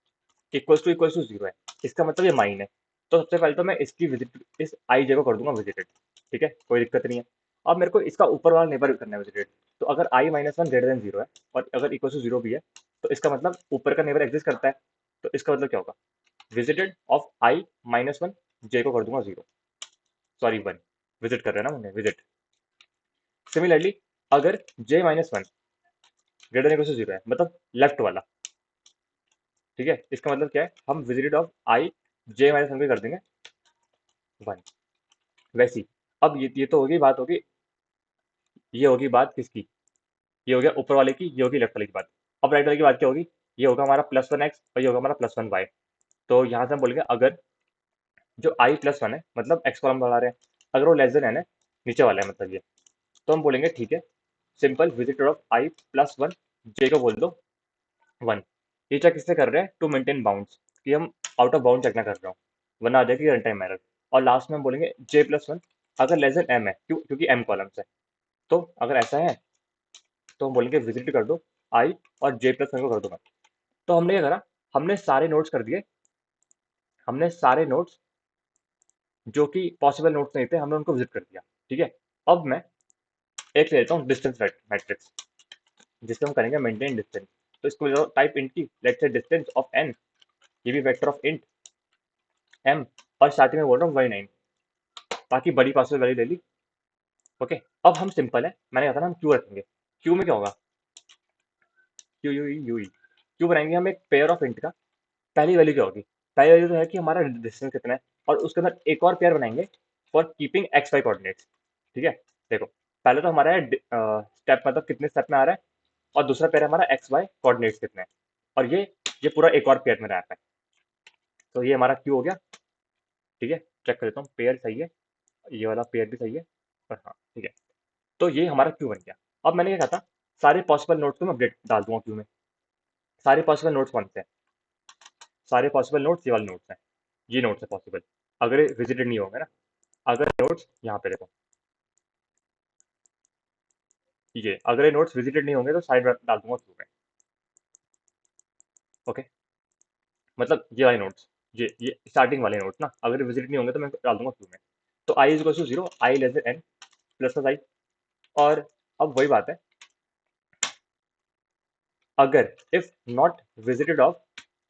[SPEAKER 1] equals to 0 है, इसका मतलब ये माइन है। तो सबसे पहले तो मैं इसकी विजिट, इस आई जे को कर दूंगा विजिटेड। ठीक है, कोई दिक्कत नहीं है। अब मेरे को इसका ऊपर वाला नेबर करना है विजिटेड। तो अगर आई -1 ग्रेटर देन 0 है, और अगर इक्वल टू 0 भी है, तो इसका मतलब ऊपर का नेबर एग्जिस्ट करता है। तो इसका मतलब क्या होगा, विजिटेड ऑफ आई -1 जे को कर दूंगा 0, सॉरी 1, विजिट कर रहे हैं ना मैंने, विजिट। सिमिलरली अगर j -1 greater than equal to 0 है, मतलब लेफ्ट वाला, ठीक है, इसका मतलब क्या है, हम विजिटेड ऑफ आई j -1 को कर देंगे 1। वैसी, अब ये तो होगी बात, होगी ये होगी बात किसकी, ये हो गया ऊपर वाले की, ये होगी लेफ्ट वाले की बात। अब राइट वाले की बात क्या होगी, ये होगा हमारा +1x और ये होगा हमारा +1y। तो यहाँ से हम बोलेंगे अगर जो i+1 है, मतलब x को हम बढ़ा रहे हैं, अगर वो लेस देन n है, नीचे वाला है मतलब ये, तो हम बोलेंगे ठीक है, simple visitor of i+1 j को बोल दो 1। ये चेक किससे कर रहे हैं, टू मेंटेन बाउंड्स, कि हम आउट ऑफ बाउंड चेक ना कर रहा हूँ, वरना आ जाएगी रन टाइम एरर। और लास्ट में हम बोलेंगे j+1 अगर लेस देन m है, क्योंकि m कॉलम्स है। तो अगर ऐसा है तो हम बोलेंगे विजिट कर दो i, और j+1 को कर दो 1। तो हमने क्या करा, हमने सारे नोट्स कर दिए, हमने सारे नोट्स जो कि पॉसिबल नोट्स नहीं थे, हमने उनको विजिट कर दिया। ठीक है, अब मैं एक ले लेता हूँ डिस्टेंस मैट्रिक्स, जिससे हम करेंगे मेंटेन डिस्टेंस। तो इसको टाइप इंट की, let's say distance of n, ये भी वेक्टर ऑफ इंट, एम, और स्टार्टिंग में बोल रहा हूँ y9, बाकी बड़ी पासवर्ड वैल्यू ले ली। ओके, अब हम सिंपल है, मैंने कहा था ना हम क्यू रखेंगे। क्यू में क्या होगा, Q U you E, Q बनाएंगे हम एक पेयर ऑफ इंट का। पहली वैल्यू क्या होगी, पहली वैल्यू तो है कि हमारा डिस्टेंस कितना है, और उसके अंदर एक और पेयर बनाएंगे for keeping x y coordinates. ठीक है, देखो पहले तो हमारा है स्टेप, मतलब कितने स्टेप में आ रहा है, और दूसरा पेयर हमारा एक्स वाई कोऑर्डिनेट्स कितना है, और ये पूरा एक और पेयर में रहा है। तो ये हमारा क्यू हो गया। ठीक है, चेक कर लेता हूँ पेयर सही है, ये वाला पेयर भी सही है, और हाँ ठीक है। तो ये हमारा क्यू बन गया। अब मैंने क्या कहा था, सारे पॉसिबल नोट्स को मैं अपडेट डाल दूंगा क्यू में। सारे पॉसिबल नोट्स कौन से हैं, सारे पॉसिबल नोट्स ये वाले नोट्स हैं, ये नोट्स है पॉसिबल, अगर ये विजिटेड नहीं होंगे ना। अगर नोट्स यहाँ पे देखो, ये अगर ये नोट्स विजिटेड नहीं होंगे तो साइड डाल दूंगा क्यू में। ओके, मतलब ये वाले नोट्स, ये स्टार्टिंग वाले नोट्स ना, अगर विजिट नहीं होंगे तो मैं डाल दूंगा क्यू में। तो i is equal to zero, i less than n plus i. और अब वही बात है, अगर if not visited of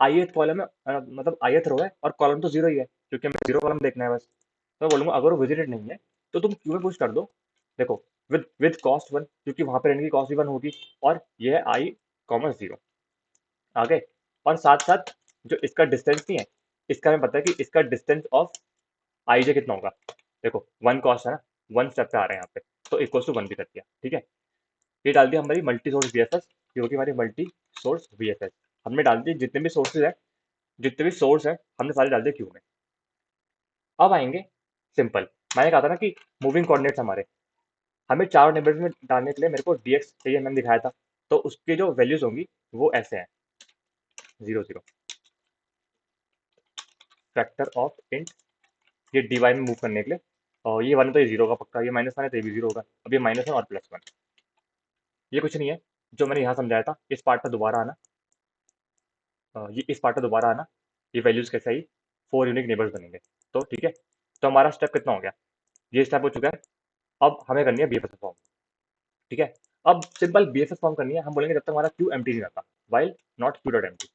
[SPEAKER 1] ith column है, मतलब ith रो है, और कॉलम तो जीरो ही है क्योंकि हमें जीरो कॉलम देखना है बस। तो मैं बोलूंगा अगर वो विजिटेड नहीं है तो तुम क्यू में पुश कर दो। देखो विद कॉस्ट वन, क्योंकि वहां पे रहने की कॉस्ट भी वन होगी, और ये है आई कॉमर्स जीरो आगे। और साथ साथ जो इसका डिस्टेंस नहीं है, इसका हमें पता है कि इसका डिस्टेंस ऑफ आई जे कितना होगा। देखो वन कॉस्ट है ना, वन स्टेप पे आ रहा है यहाँ पे, तो इक्वल टू वन भी कर दिया। ठीक है, ये डाल दिया हमारी मल्टी सोर्स बीएफएस, ये होगी हमारी मल्टी सोर्स बीएफएस। हमने डाल दी जितने भी सोर्सेज है, जितने भी सोर्स है हमने सारे डाल दिए क्यू में। अब आएंगे सिंपल, मैंने कहा था ना कि मूविंग कोऑर्डिनेट्स हमारे, हमें चारों नेबर्स में डालने के लिए मेरे को डीएक्स चाहिए, मैंने दिखाया था। तो उसके जो वैल्यूज होंगी वो ऐसे हैं, zero zero factor of int, ये dy में मूव करने के लिए, और ये वन तो ये जीरो का पक्का, ये माइनस वन है तो ये भी जीरो होगा। अब ये माइनस वन और प्लस वन, ये कुछ नहीं है, जो मैंने यहाँ समझाया था इस पार्ट पर दोबारा आना, ये इस पार्ट पर दोबारा आना, ये वैल्यूज कैसे आई, फोर यूनिक नेबर्स बनेंगे। तो ठीक है, तो हमारा स्टेप कितना हो गया, ये स्टेप हो चुका है। अब हमें करनी है बीएफएस फॉर्म। ठीक है, अब सिंपल बीएफएस फॉर्म करनी है, हम बोलेंगे जब तक हमारा क्यू एम्प्टी नहीं रहता, while not queue dot empty,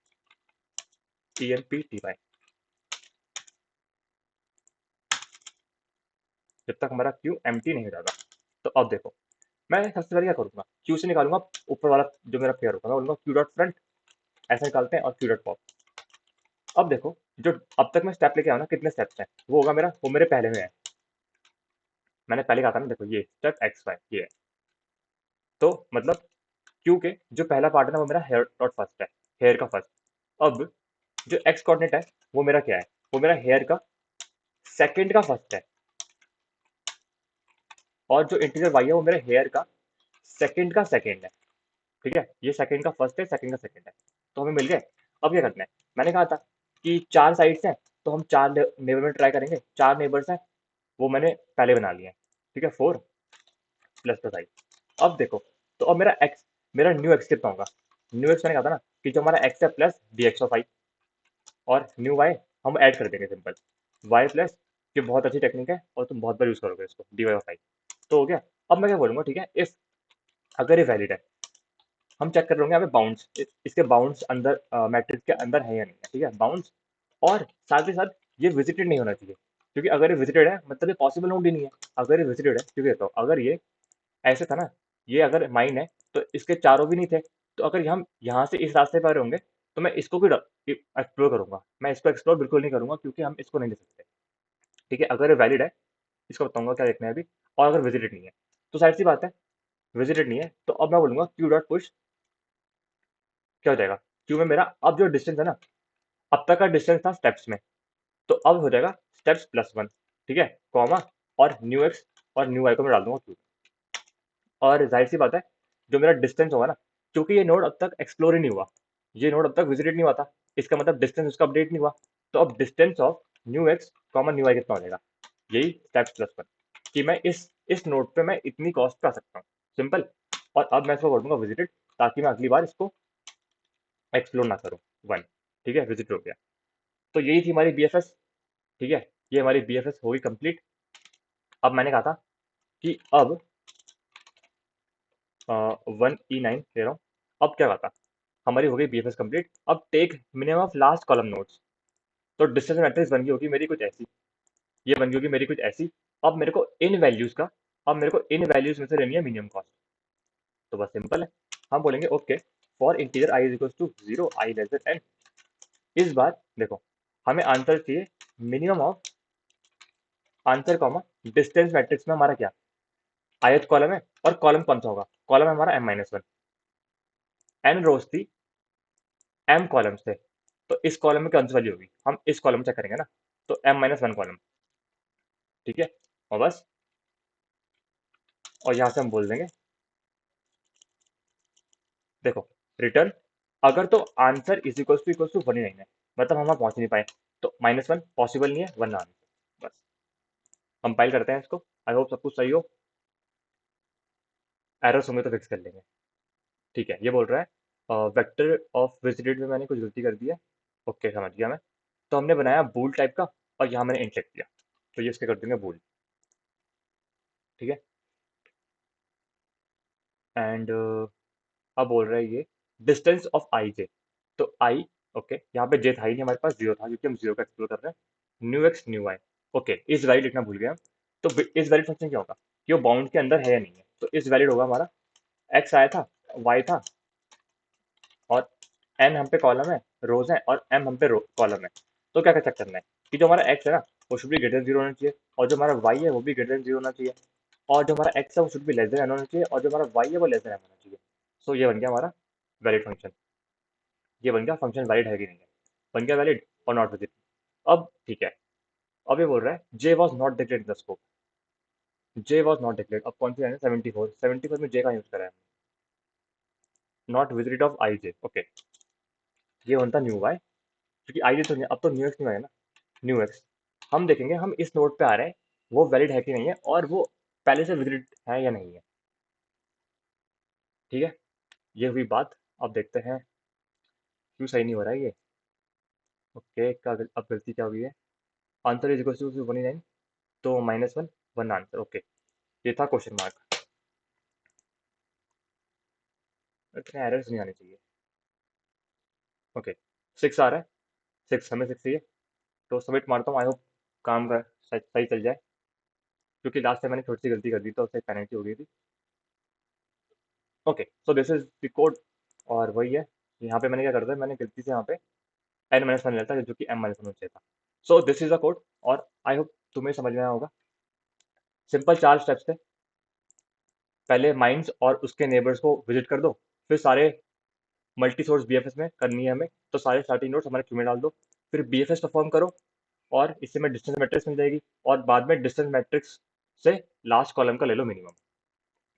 [SPEAKER 1] t m p t y, जब तक हमारा क्यू एम्प्टी नहीं हो जाता। तो अब देखो, मैं सबसे पहले क्या करूंगा, क्यू से निकालूंगा ऊपर वाला जो मेरा पेयर होगा, मैं बोलूंगा क्यू डॉट फ्रंट, ऐसा निकालते हैं, और क्यू डॉट पॉप। अब देखो, जो अब तक मैं स्टेप लेके आया ना, कितने स्टेप्स हैं, वो होगा मेरा, वो मेरे पहले में है। मैंने पहले कहा था ना, देखो ये स्टेप एक्स वाई ये है, तो मतलब क्यू के जो पहला पार्ट है ना वो मेरा हेयर डॉट फर्स्ट है, हेयर का फर्स्ट। अब जो एक्स कोऑर्डिनेट है वो मेरा क्या है, वो मेरा हेयर का सेकंड का फर्स्ट है, और जो इंटीजर वाई है वो मेरे हेयर का सेकंड का सेकंड है। ठीक है, ये सेकंड का फर्स्ट है, सेकंड का सेकंड है, तो हमें मिल गए। अब क्या करना है, मैंने कहा था कि चार साइड्स हैं, तो हम चार नेबर में ट्राई करेंगे, चार नेबर्स हैं, वो मैंने पहले बना लिए हैं। ठीक है, फोर प्लस प्लस आई। अब देखो, तो अब मेरा एक्स, मेरा न्यू एक्स कितना होगा, न्यू एक्स मैंने कहा था ना कि जो हमारा एक्स है प्लस डी एक्स ऑफ आई, और न्यू वाई हम ऐड कर देंगे सिंपल, वाई प्लस, ये बहुत अच्छी टेक्निक है और तुम बहुत बार यूज करोगे इसको, डी वाई ऑफ आई। तो हो गया। अब मैं क्या बोलूंगा, ठीक है, इफ अगर ये वैलिड है, हम चेक कर लेंगे यहाँ पे बाउंड्स, इसके बाउंड्स अंदर मैट्रिक्स के अंदर है या नहीं है। ठीक है, बाउंड्स, और साथ ही साथ ये विजिटेड नहीं होना चाहिए, क्योंकि अगर ये विजिटेड है मतलब ये पॉसिबल नोड ही नहीं है। अगर ये विजिटेड है, क्योंकि तो अगर ये ऐसे था ना, ये अगर माइन है तो इसके चारों भी नहीं थे, तो अगर हम यहाँ से इस रास्ते पर आ रहे होंगे तो मैं इसको भी एक्सप्लोर करूंगा, मैं इसको एक्सप्लोर बिल्कुल नहीं करूंगा क्योंकि हम इसको नहीं ले सकते। ठीक है, अगर ये वैलिड है, इसको बताऊंगा क्या देखना है अभी, और अगर विजिटेड नहीं है तो साइड सी बात है, विजिटेड नहीं है तो अब मैं बोलूंगा क्यू डॉट पुश, क्या हो जाएगा, क्यू में मेरा अब जो डिस्टेंस है ना, अब तक का डिस्टेंस था स्टेप्स में, तो अब हो जाएगा स्टेप्स प्लस वन। ठीक है, कॉमा, और न्यू एक्स और न्यू वाई को मैं डाल दूंगा क्यू। और जाहिर सी बात है, जो मेरा डिस्टेंस होगा ना, क्योंकि ये नोड अब तक एक्सप्लोर ही नहीं हुआ, ये नोड अब तक विजिटेड नहीं हुआ था, इसका मतलब डिस्टेंस उसका अपडेट नहीं हुआ, तो अब distance of new x comma new y कितना हो जाएगा, यही स्टेप्स प्लस वन, कि मैं इस नोड पे मैं इतनी कॉस्ट पे आ सकता हूँ, सिंपल। और अब मैं इसको कर दूंगा विजिटेड, ताकि मैं अगली बार इसको एक्सप्लोर ना करूँ, वन। ठीक है, विजिट हो गया। तो यही थी हमारी बीएफएस। ठीक है, ये हमारी बीएफएस होगी कंप्लीट। अब मैंने कहा था कि अब 1E9 ले रहा हूँ। अब क्या कहा था, हमारी हो गई बीएफएस कंप्लीट। अब take minimum of last column nodes, तो डिस्टेंस मैट्रिक्स बन गई होगी मेरी कुछ ऐसी, ये बन गई होगी मेरी कुछ ऐसी। अब मेरे को इन वैल्यूज का, अब मेरे को इन वैल्यूज में से लेनी है मिनिमम कॉस्ट। तो बस सिंपल है, हम बोलेंगे okay for integer i is equal to 0 i less than n. इस बार देखो हमें आंसर चाहिए minimum of answer comma distance matrix में हमारा क्या, ith कॉलम है, और कॉलम कौन सा होगा, कॉलम है हमारा m-1, n रोज थी m कॉलम से, तो इस कॉलम में कौन सी वैल्यू होगी, हम इस कॉलम चेक करेंगे ना, तो m-1 कॉलम, ठीक है। और बस, और यहाँ से हम बोल देंगे देखो रिटर्न, अगर तो आंसर इज इक्वल टू 1 ही नहीं है, मतलब हम वहाँ पहुंच नहीं पाए, तो -1 पॉसिबल नहीं है, वरना आंसर। बस कंपाइल करते हैं इसको, आई होप सब कुछ सही हो, एरर्स होंगे तो फिक्स कर लेंगे। ठीक है, ये बोल रहा है वेक्टर ऑफ विजिटेड में मैंने कुछ गलती कर दी है, ओके समझ गया मैं। तो हमने बनाया बूल टाइप का, और यहाँ मैंने इंट लिख दिया, तो ये इसके कर देंगे बूल, ठीक है। एंड अब बोल रहा है ये डिस्टेंस ऑफ आई जे, तो आई, ओके यहाँ पे जे था ही नहीं हमारे पास, जीरो था, क्योंकि हम जीरो का एक्सप्लोर कर रहे हैं, new x new y, okay is valid लिखना भूल गया हम। तो इस वैलिड फंक्शन क्या होगा कि वो बाउंड के अंदर है या नहीं है, तो इस वैलिड होगा हमारा एक्स आया था, वाई था, और एन हम पे कॉलम है, रोज है, और एम हम पे कॉलम है। तो क्या चेक करना है कि जो हमारा एक्स है ना वो शुड भी ग्रेटर जीरो होना चाहिए, और जो हमारा वाई है वो भी ग्रेटर जीरो होना चाहिए, और जो हमारा एक्स है वो शुड भी लेस देन एन होना चाहिए, और जो हमारा वाई है वो लेस देन एम होना चाहिए। सो ये बन गया हमारा वैलिड फंक्शन, ये बन गया फंक्शन वैलिड है कि नहीं है, बन गया वैलिड और नॉट वैलिड। अब ठीक है, अब ये बोल रहा है J was not declared in the scope, J was not declared, अब कौन सी लाइन है 74, 74 में जे का यूज करा है, not visited of i J, okay ये बनता न्यू वाई, क्योंकि आई जे तो नहीं, अब तो न्यू एक्स नहीं आएगा ना, न्यू एक्स। हम देखेंगे हम इस नोड पे आ रहे हैं वो वैलिड है कि नहीं है, और वो पहले से विजिटेड है या नहीं है, ठीक है। ये हुई बात, अब देखते हैं क्यों सही नहीं हो रहा है ये, ओके क्या अब गलती क्या हुई है, आंसर इज इक्वल टू 1, तो -1 1 आंसर, ओके ये था क्वेश्चन मार्क, इतने एरर्स नहीं आने चाहिए, ओके 6 आ रहा है, 6 हमें 6 चाहिए, तो सबमिट मारता हूँ, आई होप काम का सही चल जाए, क्योंकि लास्ट टाइम मैंने छोटी सी गलती कर दी तो उससे पेनल्टी हो गई थी। Okay so this is the code, और वही है, यहाँ पे मैंने क्या करता है, मैंने गलती से यहाँ पे n-1 लेता है जो कि m-1 चाहिए था। So this is the code, और आई होप तुम्हें समझ में आया होगा। सिंपल 4 स्टेप्स थे, पहले माइंस और उसके नेबर्स को विजिट कर दो, फिर सारे मल्टी सोर्स बीएफएस में करनी है हमें, तो सारे स्टार्टिंग नोड्स हमारे क्यू में डाल दो, फिर बीएफएस परफॉर्म करो, और इससे में डिस्टेंस मैट्रिक्स मिल जाएगी, और बाद में डिस्टेंस मैट्रिक्स से लास्ट कॉलम का ले लो मिनिमम।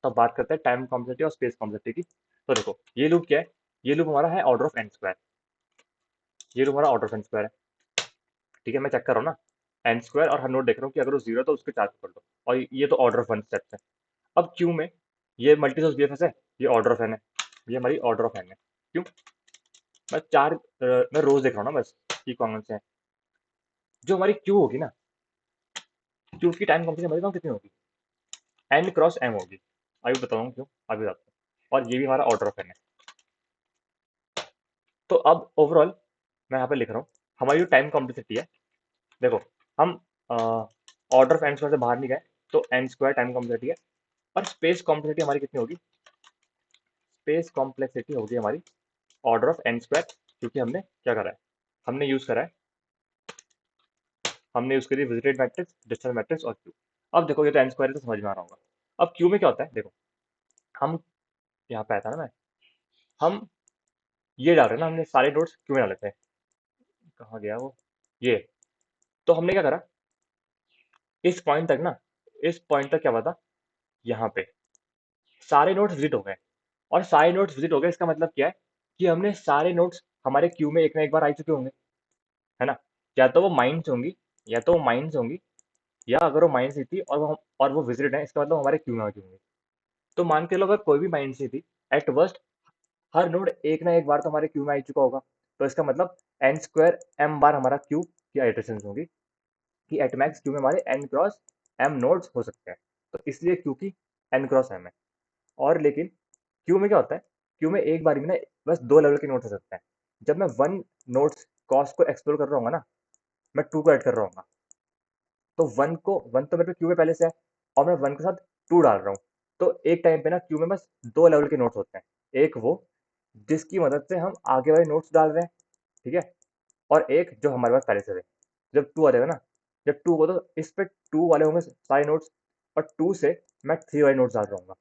[SPEAKER 1] तो अब बात करते हैं टाइम कॉम्प्लेक्सिटी और स्पेस कॉम्प्लेक्सिटी की। तो देखो ये लूप क्या है, ये लूप हमारा है ऑर्डर ऑफ एन स्क्वायर, ये लूप हमारा ऑर्डर ऑफ एन स्क्वायर है, ठीक है। मैं चेक कर रहा हूँ ना एन स्क्वायर, और हर नोट देख रहा हूँ कि अगर वो जीरो है तो उसके चार्ज कर लो, और ये तो ऑर्डर ऑफ वन स्टेप्स है। अब क्यू में ये मल्टी सोर्स बीएफएस है, ये ऑर्डर ऑफ एन है, ये हमारी ऑर्डर ऑफ एन है, क्यों, मैं मैं रोज देख रहा हूँ ना बस कि कौन कौन से हैं। जो हमारी क्यू होगी ना, क्यू की टाइम कॉम्प्लेक्सिटी हमारी कितनी होगी, एन क्रॉस एम होगी, अभी बताऊँ क्यों, अभी बताता हूँ, और ये भी हमारा ऑर्डर ऑफ एन है। तो अब ओवरऑल मैं यहाँ पे लिख रहा हूँ हमारी जो टाइम कॉम्प्लेक्सिटी है, देखो हम ऑर्डर ऑफ एन स्क्वायर से बाहर नहीं गए, तो एन स्क्वायर टाइम कॉम्प्लेक्सिटी है, और स्पेस कॉम्प्लेक्सिटी हमारी कितनी होगी, स्पेस कॉम्प्लेक्सिटी होगी हमारी ऑर्डर ऑफ एन स्क्वायर, क्योंकि हमने क्या करा है, हमने यूज करा है, हमने यूज करी विजिटेड मैट्रिक्स, डिस्टेंस मैट्रिक्स और क्यू। अब देखो ये तो एन स्क्वायर तो समझ में आ रहा होगा। अब क्यू में क्या होता है, देखो हम यहाँ पे आया था ना मैं, हम ये डाल रहे हैं ना, हमने सारे नोट्स क्यू में डाल लेते हैं, कहाँ गया वो, ये, तो हमने क्या करा, इस पॉइंट तक ना, इस पॉइंट तक क्या हुआ था, यहाँ पे सारे नोट्स विजिट हो गए, और सारे नोट्स विजिट हो गए इसका मतलब क्या है कि हमने सारे नोट्स हमारे क्यू में एक ना एक बार आ चुके होंगे, है ना, या तो वो माइंस होंगी, या तो वो माइंस होंगी, या अगर वो माइंस ही थी और वो विजिटेड है, इसका मतलब हमारे क्यू में आ चुके होंगे। तो मान के लो अगर कोई भी माइंस ही थी, एट वर्स्ट हर नोड एक ना एक बार तो हमारे क्यू में आ चुका होगा, तो इसका मतलब एन स्क्वायर एम बार हमारा क्यू की आइटरेशन होगी, कि एट मैक्स क्यू में हमारे एन क्रॉस एम नोड्स हो सकते हैं, तो इसलिए क्यू की एन क्रॉस एम है। और लेकिन क्यू में क्या होता है, क्यू में एक बार में ना बस 2 लेवल के नोट्स हो सकते हैं। जब मैं वन नोट्स कॉस्ट को एक्सप्लोर कर रहा हूँ ना, मैं 2 को ऐड कर रहा हूँ, तो 1 तो मेरे पे क्यू में पहले से है, और मैं 1 के साथ 2 डाल रहा हूँ। तो एक टाइम पे ना क्यू में बस 2 लेवल के नोट्स होते हैं। एक वो जिसकी मदद से हम आगे वाले नोट्स डाल रहे हैं, ठीक है? और एक जो हमारे पास पहले से थे। जब 2 आ जाएगा ना, जब 2 होगा तो इस पे 2 वाले होंगे सारे नोट्स, और 2 से मैं 3 वाले नोट्स डाल रहा हूँ।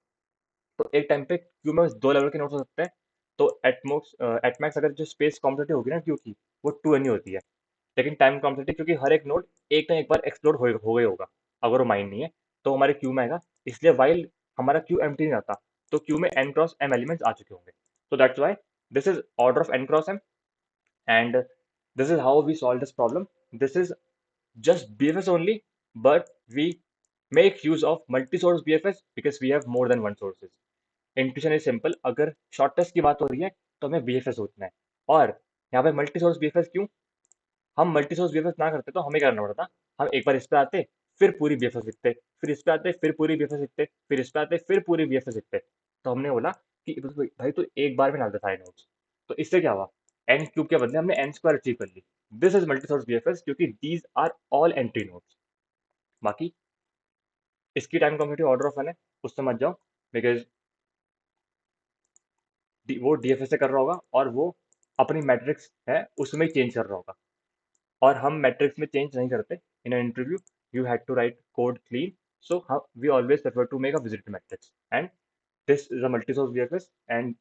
[SPEAKER 1] तो एक टाइम पे क्यू में बस 2 लेवल के नोट्स हो सकते हैं। तो एट मैक्स अगर जो स्पेस कॉम्प्लेक्सिटी होगी ना क्यू की, वो 2 एन ही होती है। लेकिन टाइम कॉम्प्लेक्सिटी, क्योंकि हर एक नोड एक ना एक बार एक्सप्लोड हो गई होगा, अगर वो माइंड नहीं है, तो हमारे क्यू में आएगा। इसलिए वाइल हमारा क्यू एम्प्टी नहीं आता, तो क्यू में n क्रॉस m एलिमेंट्स आ चुके होंगे। So that's why this is order of n cross m, and this is how we solve this problem. This is just BFS only, but we make use of multi-source BFS because we have more than one sources. Intuition is simple, अगर shortest की बात हो रही है तो हमें BFS सोचना है। और यहाँ पे मल्टी सोर्स BFS क्यों? हम मल्टी सोर्स BFS ना करते तो हमें क्या करना पड़ता, हम एक बार इस पे आते, फिर पूरी BFS लिखते, फिर इस पे आते, फिर पूरी BFS लिखते, फिर इस पे आते, फिर पूरी BFS लिखते। तो हमने बोला कि भाई तो एक बार में डाल दे सारे नोट्स। तो इससे क्या हुआ, एन क्यूब के बदले हमने एन स्क्वायर अचीव कर ली। This is multi source BFS, क्योंकि these are all entry nodes. बाकी इसकी time complexity order of n है, उससे मत जाओ, बिकॉज वो DFS से कर रहा होगा, और वो अपनी मैट्रिक्स है उसमें ही चेंज कर रहा होगा। और हम मैट्रिक्स में चेंज नहीं करते। In an interview you had to write code clean, so we always prefer to make a visit matrix, and this is a multi source BFS, and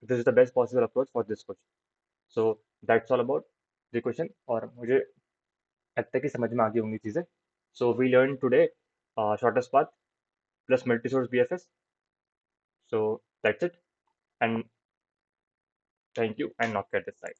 [SPEAKER 1] this is the best possible approach for this question. So that's all about the question, और मुझे लगता है कि समझ में आ गई होंगी चीज़ें। So we learn today shortest path plus multi source BFS. So that's it, and thank you, and knock at this side.